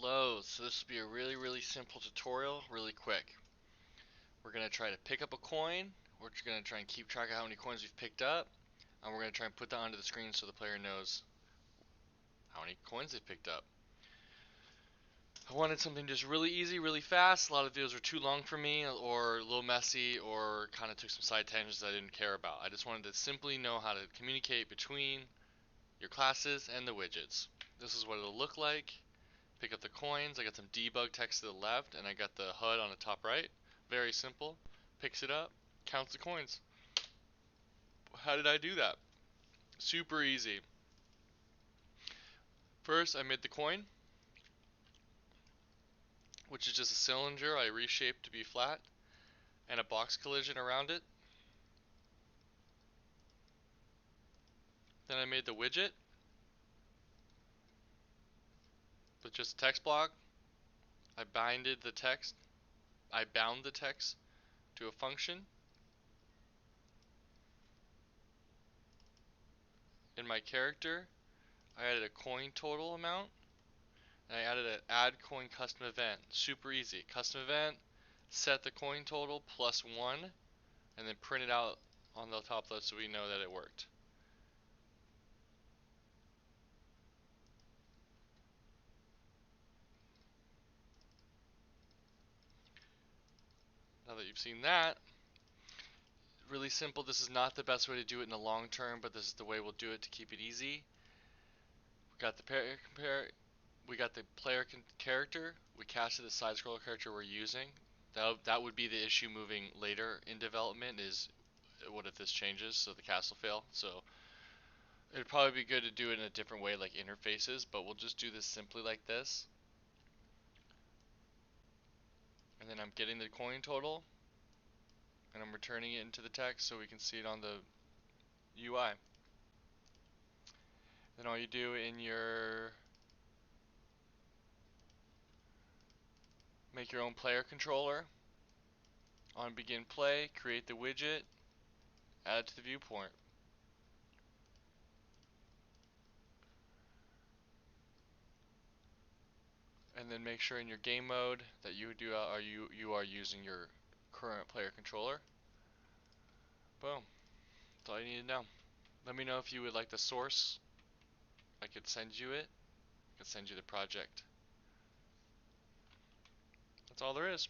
Hello, so this will be a really simple tutorial, really quick. We're going to try to pick up a coin, we're going to try and keep track of how many coins we've picked up, and we're going to try and put that onto the screen so the player knows how many coins they've picked up. I wanted something just really easy, really fast. A lot of videos were too long for me, or a little messy, or kind of took some side tangents that I didn't care about. I just wanted to simply know how to communicate between your classes and the widgets. This is what it'll look like. Pick up the coins. I got some debug text to the left, and I got the HUD on the top right. Very simple. Picks it up, counts the coins. How did I do that? Super easy. First, I made the coin, which is just a cylinder I reshaped to be flat, and a box collision around it. Then I made the widget with just a text block. I bounded the text. I bound the text to a function. In my character, I added a coin total amount, and I added an add coin custom event. Super easy. Custom event, set the coin total plus 1, and then print it out on the top left so we know that it worked. Now that you've seen that, really simple. This is not the best way to do it in the long term, but this is the way we'll do it to keep it easy. We got the player character. We casted the side scroller character we're using. That would be the issue moving later in development, is what if this changes, so the cast will fail. So it'd probably be good to do it in a different way, like interfaces, but we'll just do this simply like this. And then I'm getting the coin total, and I'm returning it into the text so we can see it on the UI. Then all you do in your make your own player controller. On begin play, create the widget, add it to the viewport. And then make sure in your game mode that you are using your current player controller. Boom. That's all you need to know. Let me know if you would like the source. I could send you it. I could send you the project. That's all there is.